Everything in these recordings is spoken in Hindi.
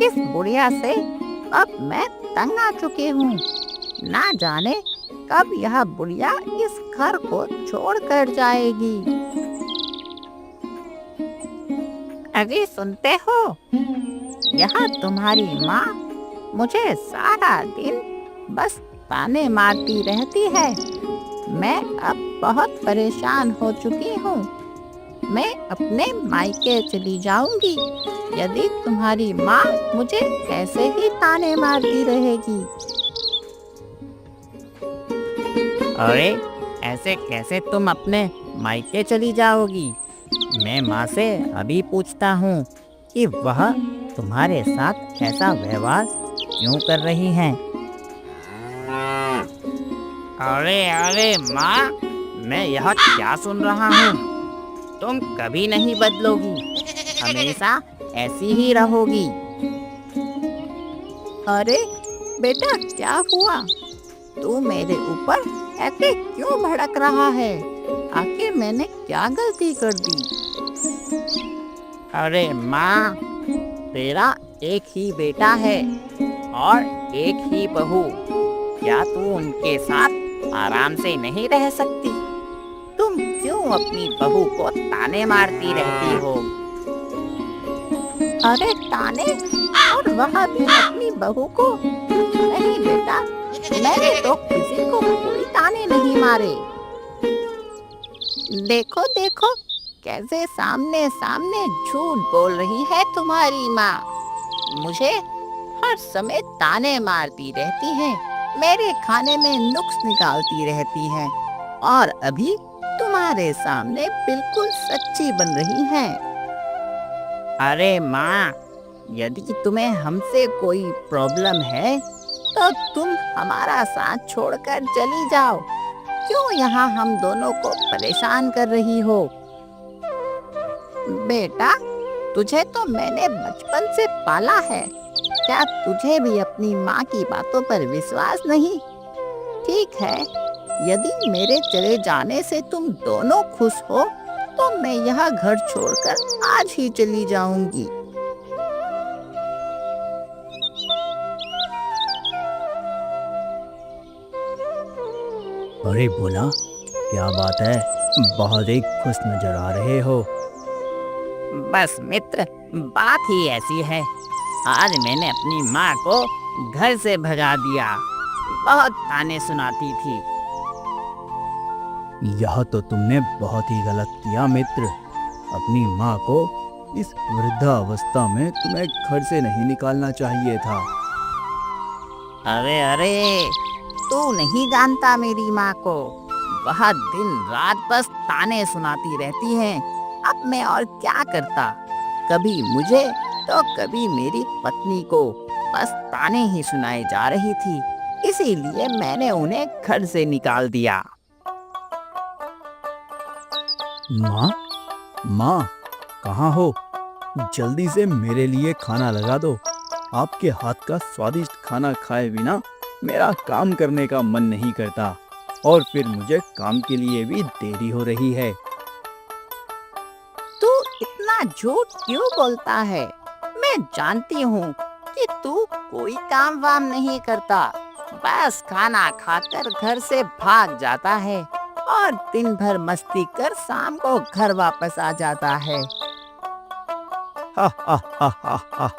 इस बुढ़िया से अब मैं तंग आ चुकी हूँ। ना जाने कब यह बुढ़िया इस घर को छोड़ कर जाएगी। अजी सुनते हो? यह तुम्हारी माँ मुझे सारा दिन बस ताने मारती रहती है। मैं अब बहुत परेशान हो चुकी हूँ। मैं अपने मायके चली जाऊंगी यदि तुम्हारी माँ मुझे ऐसे ही ताने मारती रहेगी। अरे ऐसे कैसे तुम अपने मायके चली जाओगी? मैं माँ से अभी पूछता हूँ कि वह तुम्हारे साथ ऐसा व्यवहार क्यों कर रही हैं। अरे अरे माँ, मैं यह क्या सुन रहा हूँ? तुम कभी नहीं बदलोगी, हमेशा ऐसी ही रहोगी। अरे बेटा, क्या हुआ? तू मेरे ऊपर ऐसे क्यों भड़क रहा है? आखिर मैंने क्या गलती कर दी? अरे माँ, तेरा एक ही बेटा है और एक ही बहू। क्या तू उनके साथ आराम से नहीं रह सकती? तुम क्यों अपनी बहू को ताने मारती रहती हो? अरे ताने, और वह भी अपनी बहू को? नहीं बेटा, मैंने तो किसी को कोई ताने नहीं मारे। देखो देखो, कैसे सामने सामने झूठ बोल रही है तुम्हारी माँ। मुझे हर समय ताने मारती रहती है, मेरे खाने में नुक्स निकालती रहती है, और अभी तुम्हारे सामने बिल्कुल सच्ची बन रही है। अरे माँ, यदि तुम्हें हमसे कोई प्रॉब्लम है तो तुम हमारा साथ छोड़कर चली जाओ। क्यों यहाँ हम दोनों को परेशान कर रही हो? बेटा, तुझे तो मैंने बचपन से पाला है। क्या तुझे भी अपनी माँ की बातों पर विश्वास नहीं? ठीक है, यदि मेरे चले जाने से तुम दोनों खुश हो तो मैं यह घर छोड़कर आज ही चली जाऊंगी। अरे बोला, क्या बात है? बहुत ही खुश नजर आ रहे हो। बस मित्र, बात ही ऐसी है। आज मैंने अपनी माँ को घर से भगा दिया। बहुत ताने सुनाती थी। यह तो तुमने बहुत ही गलत किया मित्र। अपनी माँ को इस वृद्धावस्था में तुम्हें घर से नहीं निकालना चाहिए था। अरे अरे, तू नहीं जानता मेरी माँ को। वह दिन रात बस ताने सुनाती रहती है। अब मैं और क्या करता? कभी मुझे तो कभी मेरी पत्नी को बस ताने ही सुनाई जा रही थी। इसीलिए मैंने उन्हें घर से निकाल दिया। माँ, माँ, कहाँ हो? जल्दी से मेरे लिए खाना लगा दो। आपके हाथ का स्वादिष्ट खाना खाए बिना मेरा काम करने का मन नहीं करता, और फिर मुझे काम के लिए भी देरी हो रही है। तू इतना झूठ क्यों बोलता है? मैं जानती हूँ कि तू कोई काम वाम नहीं करता। बस खाना खाकर घर से भाग जाता है और दिन भर मस्ती कर शाम को घर वापस आ जाता है। हा हा हा हा हा।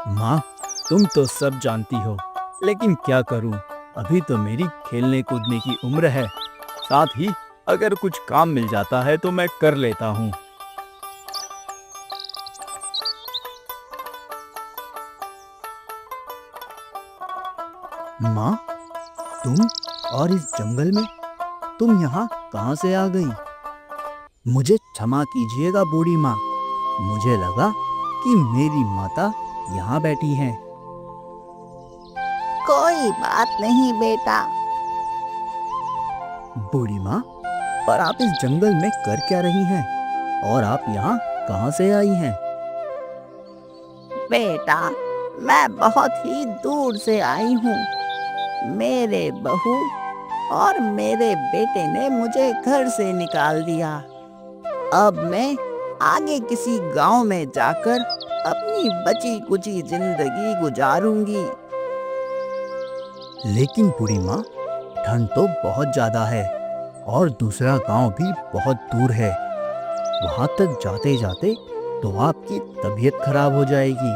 माँ, तुम तो सब जानती हो, लेकिन क्या करूँ? अभी तो मेरी खेलने कूदने की उम्र है। साथ ही अगर कुछ काम मिल जाता है तो मैं कर लेता हूँ। माँ, तुम और इस जंगल में, तुम यहाँ कहाँ से आ गई? मुझे क्षमा कीजिएगा बूढ़ी माँ, मुझे लगा कि मेरी माता यहाँ बैठी हैं। कोई बात नहीं बेटा। बूढ़ी माँ, पर आप इस जंगल में कर क्या रही हैं? और आप यहाँ कहाँ से आई हैं? बेटा, मैं बहुत ही दूर से आई हूँ। मेरे बहू और मेरे बेटे ने मुझे घर से निकाल दिया। अब मैं आगे किसी गांव में जाकर अपनी बची कुची जिंदगी गुजारूंगी। लेकिन बूढ़ी माँ, ठंड तो बहुत ज्यादा है और दूसरा गांव भी बहुत दूर है। वहां तक जाते जाते तो आपकी तबीयत खराब हो जाएगी।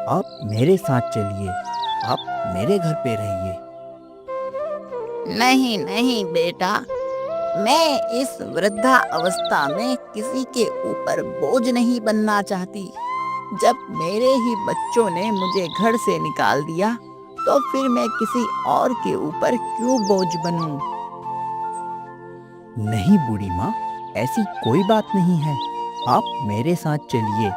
आप मेरे साथ चलिए, आप मेरे घर पे रहिए। नहीं नहीं बेटा, मैं इस वृद्धा अवस्था में किसी के ऊपर बोझ नहीं बनना चाहती। जब मेरे ही बच्चों ने मुझे घर से निकाल दिया, तो फिर मैं किसी और के ऊपर क्यों बोझ बनूं? नहीं बूढ़ी माँ, ऐसी कोई बात नहीं है। आप मेरे साथ चलिए।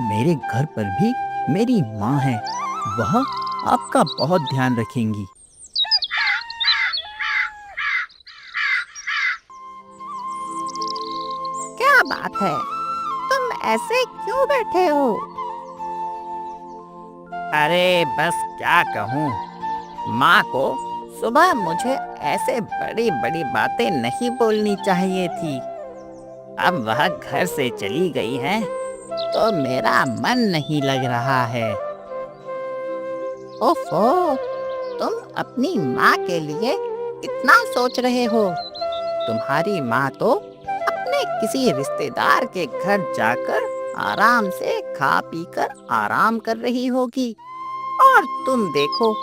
मेरे घर पर भी मेरी माँ है, वह आपका बहुत ध्यान रखेंगी। क्या बात है, तुम ऐसे क्यों बैठे हो? अरे बस क्या कहूँ, माँ को सुबह मुझे ऐसे बड़ी बड़ी बातें नहीं बोलनी चाहिए थी। अब वह घर से चली गई है, तो मेरा मन नहीं लग रहा है। ओफो, तुम अपनी माँ के लिए कितना सोच रहे हो? तुम्हारी माँ तो अपने किसी रिश्तेदार के घर जाकर आराम से खा पीकर आराम कर रही होगी, और तुम देखो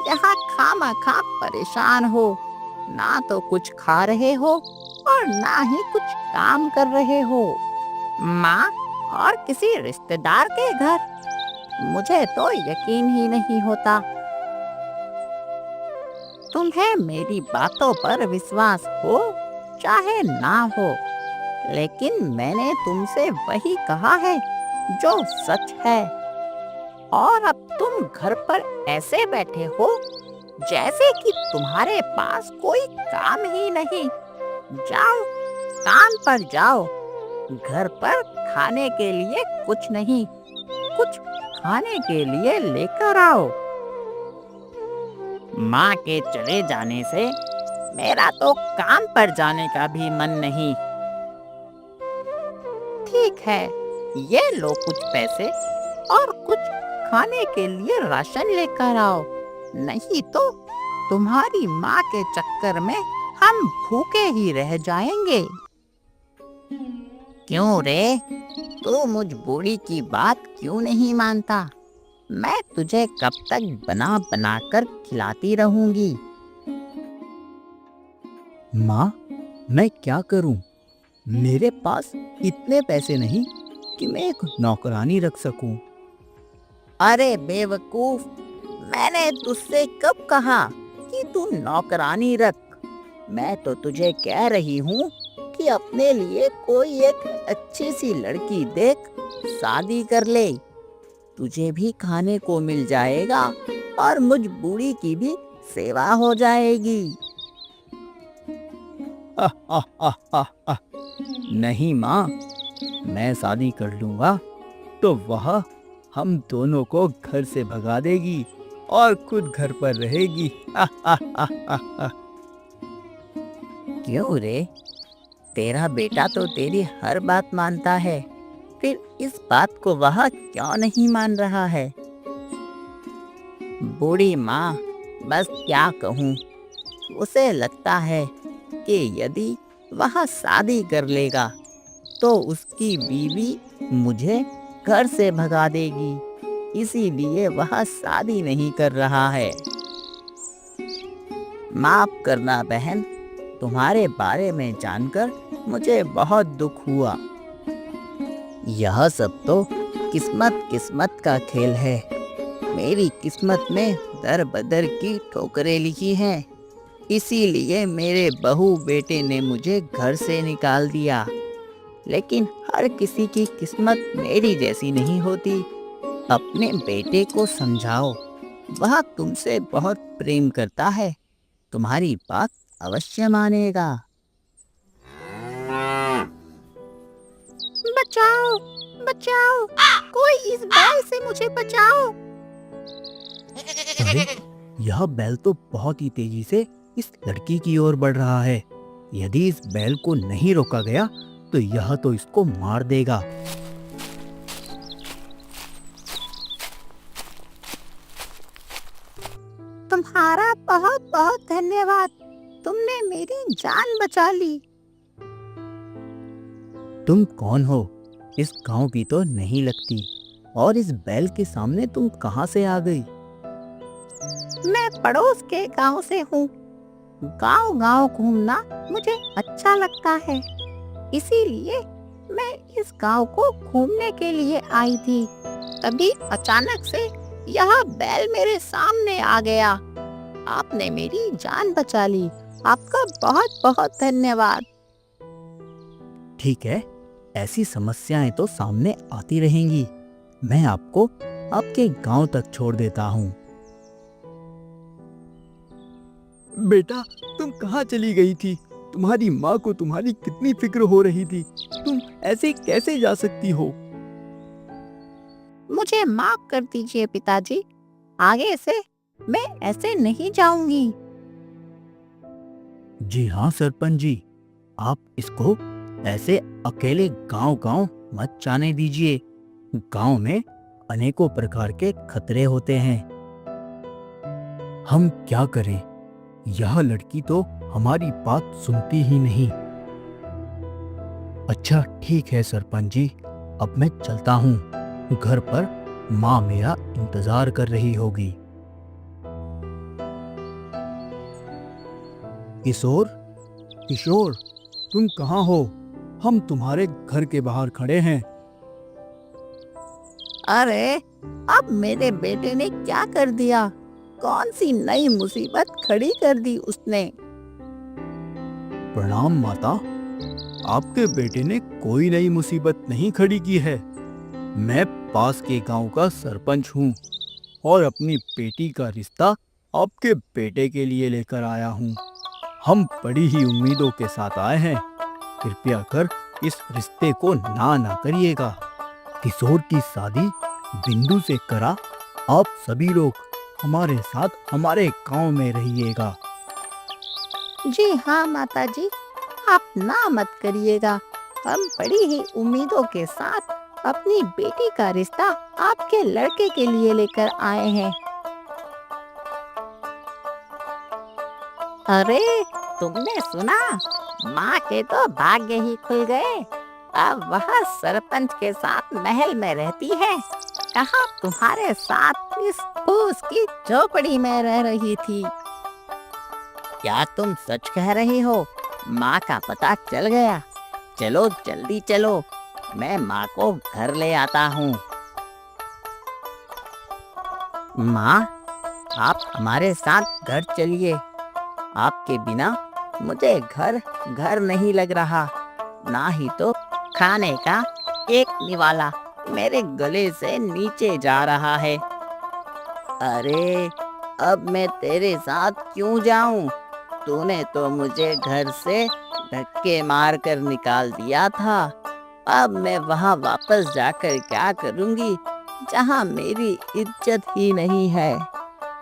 यहाँ खामखा परेशान हो। ना तो कुछ खा रहे हो और ना ही कुछ काम कर रहे हो। माँ और किसी रिश्तेदार के घर? मुझे तो यकीन ही नहीं होता। तुम्हें मेरी बातों पर विश्वास हो चाहे ना हो, लेकिन मैंने तुमसे वही कहा है जो सच है। और अब तुम घर पर ऐसे बैठे हो जैसे कि तुम्हारे पास कोई काम ही नहीं। जाओ, काम पर जाओ। घर पर खाने के लिए कुछ नहीं, कुछ खाने के लिए लेकर आओ। माँ के चले जाने से मेरा तो काम पर जाने का भी मन नहीं। ठीक है, ये लो कुछ पैसे और कुछ खाने के लिए राशन लेकर आओ, नहीं तो तुम्हारी माँ के चक्कर में हम भूखे ही रह जाएंगे। क्यों रे, तू मुझ बूढ़ी की बात क्यों नहीं मानता? मैं तुझे कब तक बना बना कर खिलाती रहूंगी। माँ, मैं क्या करूं? मेरे पास इतने पैसे नहीं कि मैं एक नौकरानी रख सकूं। अरे बेवकूफ, मैंने तुझसे कब कहा कि तू नौकरानी रख? मैं तो तुझे कह रही हूँ कि अपने लिए कोई एक अच्छी सी लड़की देख शादी कर ले। तुझे भी खाने को मिल जाएगा और मुझ बूढ़ी की भी सेवा हो जाएगी। नहीं माँ, मैं शादी कर लूंगा तो वह हम दोनों को घर से भगा देगी और खुद घर पर रहेगी। क्यों रे, तेरा बेटा तो तेरी हर बात मानता है, फिर इस बात को वह क्यों नहीं मान रहा है? बूढ़ी माँ, बस क्या कहूँ, उसे लगता है कि यदि वह शादी कर लेगा तो उसकी बीवी मुझे घर से भगा देगी, इसीलिए वह शादी नहीं कर रहा है। माफ करना बहन, तुम्हारे बारे में जानकर मुझे बहुत दुख हुआ। यह सब तो किस्मत का खेल है। मेरी किस्मत में दर बदर की ठोकरें लिखी हैं, इसीलिए मेरे बहू बेटे ने मुझे घर से निकाल दिया। लेकिन हर किसी की किस्मत मेरी जैसी नहीं होती। अपने बेटे को समझाओ, वह तुमसे बहुत प्रेम करता है, तुम्हारी बात अवश्य मानेगा। बचाओ, बचाओ, कोई इस बैल से मुझे बचाओ। अरे, यह बैल तो बहुत ही तेजी से इस लड़की की ओर बढ़ रहा है। यदि इस बैल को नहीं रोका गया तो यह तो इसको मार देगा। तुम्हारा बहुत बहुत धन्यवाद। तुमने मेरी जान बचा ली। तुम कौन हो? इस गांव की तो नहीं लगती, और इस बैल के सामने तुम कहाँ से आ गई? मैं पड़ोस के गांव से हूँ। गांव-गांव घूमना मुझे अच्छा लगता है, इसीलिए मैं इस गांव को घूमने के लिए आई थी। तभी अचानक से यह बैल मेरे सामने आ गया। आपने मेरी जान बचा ली। आपका बहुत बहुत धन्यवाद। ठीक है, ऐसी समस्याएं तो सामने आती रहेंगी। मैं आपको आपके गांव तक छोड़ देता हूँ। बेटा, तुम कहाँ चली गई थी? तुम्हारी माँ को तुम्हारी कितनी फिक्र हो रही थी। तुम ऐसे कैसे जा सकती हो? मुझे माफ कर दीजिए पिताजी। आगे से मैं ऐसे नहीं जाऊंगी। जी हाँ सरपंच जी, आप इसको ऐसे अकेले गांव-गांव मत जाने दीजिए। गांव में अनेकों प्रकार के खतरे होते हैं। हम क्या करें? यह लड़की तो हमारी बात सुनती ही नहीं। अच्छा ठीक है सरपंच जी, अब मैं चलता हूँ। घर पर माँ मेरा इंतजार कर रही होगी। किशोर, किशोर, तुम कहाँ हो? हम तुम्हारे घर के बाहर खड़े हैं। अरे, अब मेरे बेटे ने क्या कर दिया? कौन सी नई मुसीबत खड़ी कर दी उसने? प्रणाम माता, आपके बेटे ने कोई नई मुसीबत नहीं खड़ी की है। मैं पास के गांव का सरपंच हूँ और अपनी बेटी का रिश्ता आपके बेटे के लिए लेकर आया हूँ। हम बड़ी ही उम्मीदों के साथ आए हैं। कृपया कर इस रिश्ते को ना करिएगा। किशोर की शादी बिंदु से करा। आप सभी लोग हमारे साथ हमारे गांव में रहिएगा। जी हाँ माताजी, आप ना मत करिएगा। हम बड़ी ही उम्मीदों के साथ अपनी बेटी का रिश्ता आपके लड़के के लिए लेकर आए हैं। अरे, तुमने सुना? माँ के तो भाग्य ही खुल गए। अब वह सरपंच के साथ महल में रहती है। कहाँ तुम्हारे साथ इस फूस की झोपड़ी में रह रही थी। क्या तुम सच कह रही हो? माँ का पता चल गया। चलो जल्दी चलो, मैं माँ को घर ले आता हूँ। माँ, आप हमारे साथ घर चलिए। आपके बिना मुझे घर नहीं लग रहा। ना ही तो खाने का एक निवाला मेरे गले से नीचे जा रहा है। अरे, अब मैं तेरे साथ क्यों जाऊं? तूने तो मुझे घर से धक्के मार कर निकाल दिया था। अब मैं वहां वापस जाकर क्या करूंगी, जहां मेरी इज्जत ही नहीं है।